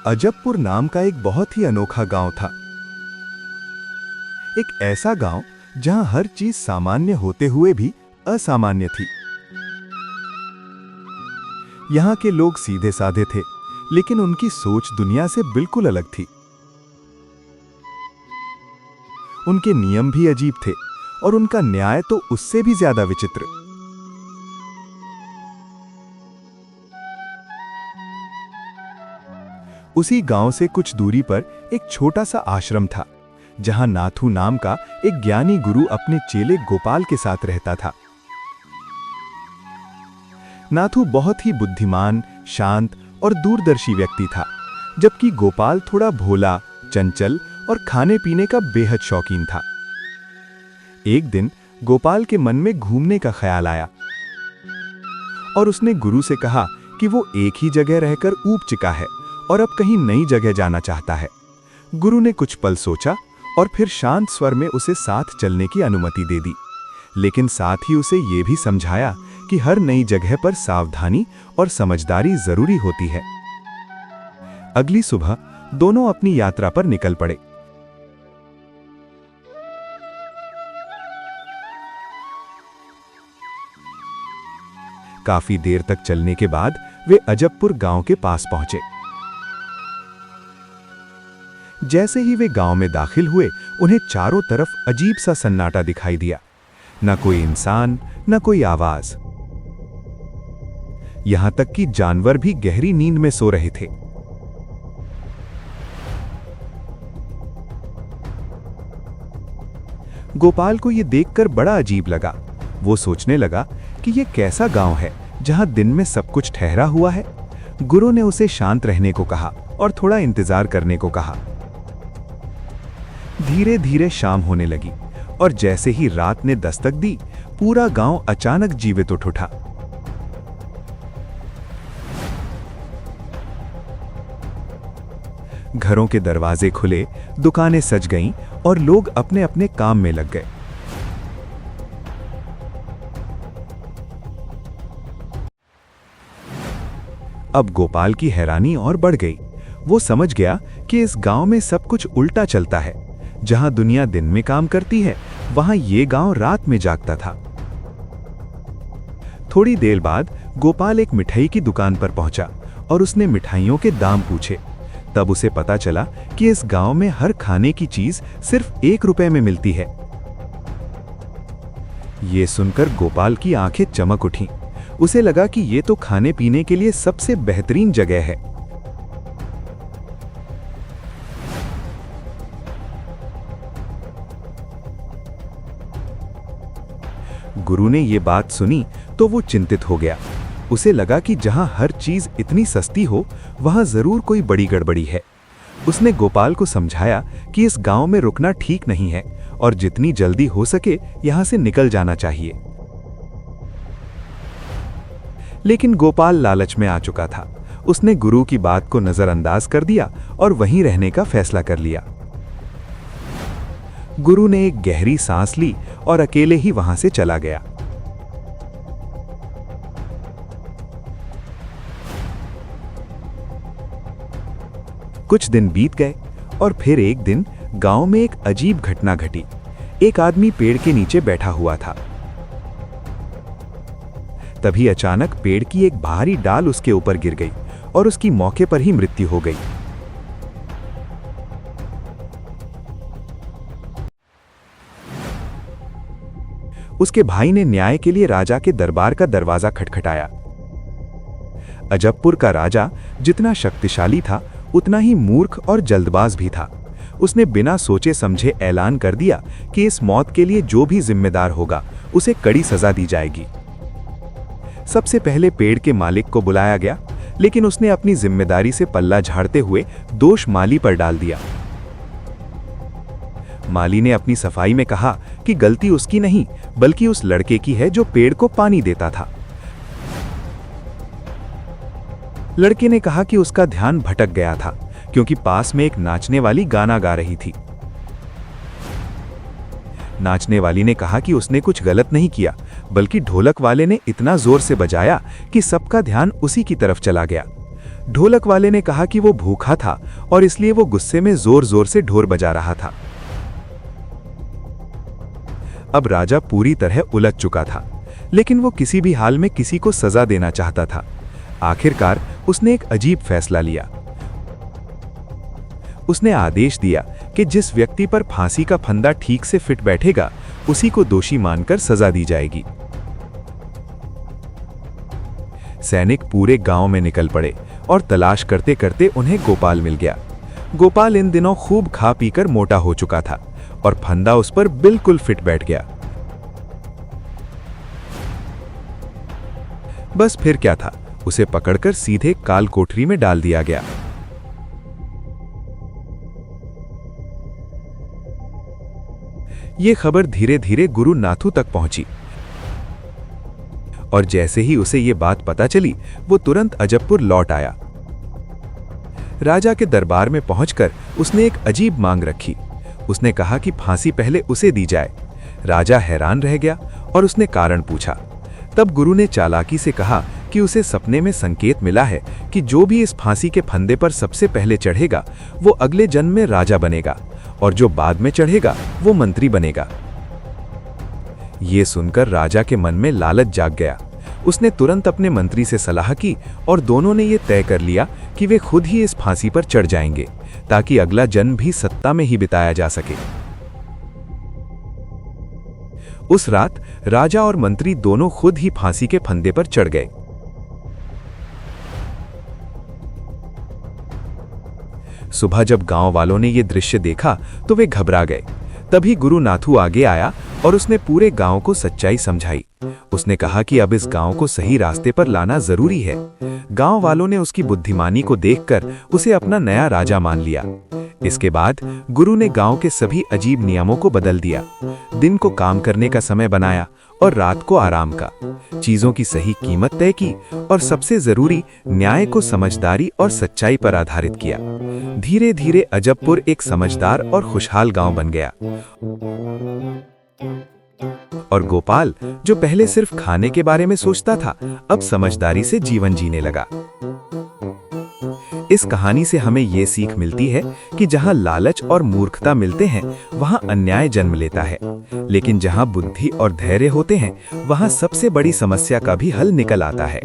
अजबपुर नाम का एक बहुत ही अनोखा गांव था। एक ऐसा गांव जहां हर चीज सामान्य होते हुए भी असामान्य थी। यहां के लोग सीधे साधे थे, लेकिन उनकी सोच दुनिया से बिल्कुल अलग थी। उनके नियम भी अजीब थे और उनका न्याय तो उससे भी ज्यादा विचित्र। उसी गांव से कुछ दूरी पर एक छोटा सा आश्रम था, जहां नाथू नाम का एक ज्ञानी गुरु अपने चेले गोपाल के साथ रहता था। नाथू बहुत ही बुद्धिमान, शांत और दूरदर्शी व्यक्ति था, जबकि गोपाल थोड़ा भोला, चंचल और खाने पीने का बेहद शौकीन था। एक दिन गोपाल के मन में घूमने का ख्याल आया और उसने गुरु से कहा कि वो एक ही जगह रहकर ऊब चुका है और अब कहीं नई जगह जाना चाहता है। गुरु ने कुछ पल सोचा और फिर शांत स्वर में उसे साथ चलने की अनुमति दे दी, लेकिन साथ ही उसे ये भी समझाया कि हर नई जगह पर सावधानी और समझदारी जरूरी होती है। अगली सुबह दोनों अपनी यात्रा पर निकल पड़े। काफी देर तक चलने के बाद वे अजबपुर गांव के पास पहुंचे। जैसे ही वे गांव में दाखिल हुए, उन्हें चारों तरफ अजीब सा सन्नाटा दिखाई दिया। न कोई इंसान, न कोई आवाज। यहां तक कि जानवर भी गहरी नींद में सो रहे थे। गोपाल को यह देखकर बड़ा अजीब लगा। वो सोचने लगा कि यह कैसा गांव है जहां दिन में सब कुछ ठहरा हुआ है। गुरु ने उसे शांत रहने को कहा और थोड़ा इंतजार करने को कहा। धीरे धीरे शाम होने लगी और जैसे ही रात ने दस्तक दी, पूरा गांव अचानक जीवित उठ उठा। घरों के दरवाजे खुले, दुकानें सज गईं और लोग अपने अपने काम में लग गए। अब गोपाल की हैरानी और बढ़ गई। वो समझ गया कि इस गांव में सब कुछ उल्टा चलता है। जहां दुनिया दिन में काम करती है, वहां ये गांव रात में जागता था। थोड़ी देर बाद गोपाल एक मिठाई की दुकान पर पहुंचा और उसने मिठाइयों के दाम पूछे। तब उसे पता चला कि इस गांव में हर खाने की चीज सिर्फ 1 रुपए में मिलती है। ये सुनकर गोपाल की आंखें चमक उठीं। उसे लगा कि ये तो खाने पीने के लिए सबसे बेहतरीन जगह है। गुरु ने ये बात सुनी तो वो चिंतित हो गया। उसे लगा कि जहां हर चीज इतनी सस्ती हो, वहां जरूर कोई बड़ी गड़बड़ी है। उसने गोपाल को समझाया कि इस गांव में रुकना ठीक नहीं है और जितनी जल्दी हो सके यहां से निकल जाना चाहिए। लेकिन गोपाल लालच में आ चुका था। उसने गुरु की बात को नजरअंदाज कर दिया और वहीं रहने का फैसला कर लिया। गुरु ने एक गहरी सांस ली और अकेले ही वहां से चला गया। कुछ दिन बीत गए और फिर एक दिन गांव में एक अजीब घटना घटी। एक आदमी पेड़ के नीचे बैठा हुआ था। तभी अचानक पेड़ की एक भारी डाल उसके ऊपर गिर गई और उसकी मौके पर ही मृत्यु हो गई। उसके भाई ने न्याय के लिए राजा के दरबार का दरवाजा खटखटाया। अजबपुर का राजा जितना शक्तिशाली था, उतना ही मूर्ख और जल्दबाज भी था। उसने बिना सोचे समझे ऐलान कर दिया कि इस मौत के लिए जो भी जिम्मेदार होगा, उसे कड़ी सजा दी जाएगी। सबसे पहले पेड़ के मालिक को बुलाया गया, लेकिन उसने अपनी जिम्मेदारी से पल्ला झाड़ते हुए दोष माली पर डाल दिया। माली ने अपनी सफाई में कहा कि गलती उसकी नहीं, बल्कि उस लड़के की है जो पेड़ को पानी देता था। लड़के ने कहा कि उसका ध्यान भटक गया था, क्योंकि पास में एक नाचने वाली गाना गा रही थी। नाचने वाली ने कहा कि उसने कुछ गलत नहीं किया, बल्कि ढोलक वाले ने इतना जोर से बजाया कि सबका ध्यान उसी की तरफ चला गया। ढोलक वाले ने कहा कि वो भूखा था और इसलिए वो गुस्से में जोर जोर से ढोल बजा रहा था। अब राजा पूरी तरह उलझ चुका था, लेकिन वो किसी भी हाल में किसी को सजा देना चाहता था। आखिरकार उसने एक अजीब फैसला लिया। उसने आदेश दिया कि जिस व्यक्ति पर फांसी का फंदा ठीक से फिट बैठेगा उसी को दोषी मानकर सजा दी जाएगी। सैनिक पूरे गांव में निकल पड़े और तलाश करते करते उन्हें गोपाल मिल गया। गोपाल इन दिनों खूब खा पीकर मोटा हो चुका था और फंदा उस पर बिल्कुल फिट बैठ गया। बस फिर क्या था, उसे पकड़कर सीधे काल कोठरी में डाल दिया गया। ये खबर धीरे धीरे गुरु नाथू तक पहुंची और जैसे ही उसे ये बात पता चली वो तुरंत अजबपुर लौट आया। राजा के दरबार में पहुंचकर उसने एक अजीब मांग रखी। उसने कहा कि फांसी पहले उसे दी जाए। राजा हैरान रह गया और उसने कारण पूछा। तब गुरु ने चालाकी से कहा कि उसे सपने में संकेत मिला है कि जो भी इस फांसी के फंदे पर सबसे पहले चढ़ेगा वो अगले जन्म में राजा बनेगा और जो बाद में चढ़ेगा वो मंत्री बनेगा। ये सुनकर राजा के मन में लालच जाग गया। उसने तुरंत अपने मंत्री से सलाह की और दोनों ने ये तय कर लिया कि वे खुद ही इस फांसी पर चढ़ जाएंगे ताकि अगला जन्म भी सत्ता में ही बिताया जा सके। उस रात राजा और मंत्री दोनों खुद ही फांसी के फंदे पर चढ़ गए। सुबह जब गांव वालों ने यह दृश्य देखा तो वे घबरा गए। तभी गुरु नाथू आगे आया और उसने पूरे गांव को सच्चाई समझाई। उसने कहा कि अब इस गांव को सही रास्ते पर लाना जरूरी है। गांव वालों ने उसकी बुद्धिमानी को देखकर उसे अपना नया राजा मान लिया। इसके बाद गुरु ने गांव के सभी अजीब नियमों को बदल दिया। दिन को काम करने का समय बनाया और रात को आराम का। चीजों की सही कीमत तय की और सबसे जरूरी न्याय को समझदारी और सच्चाई पर आधारित किया। धीरे धीरे अजबपुर एक समझदार और खुशहाल गांव बन गया और गोपाल, जो पहले सिर्फ खाने के बारे में सोचता था, अब समझदारी से जीवन जीने लगा। इस कहानी से हमें ये सीख मिलती है कि जहां लालच और मूर्खता मिलते हैं वहां अन्याय जन्म लेता है, लेकिन जहां बुद्धि और धैर्य होते हैं वहां सबसे बड़ी समस्या का भी हल निकल आता है।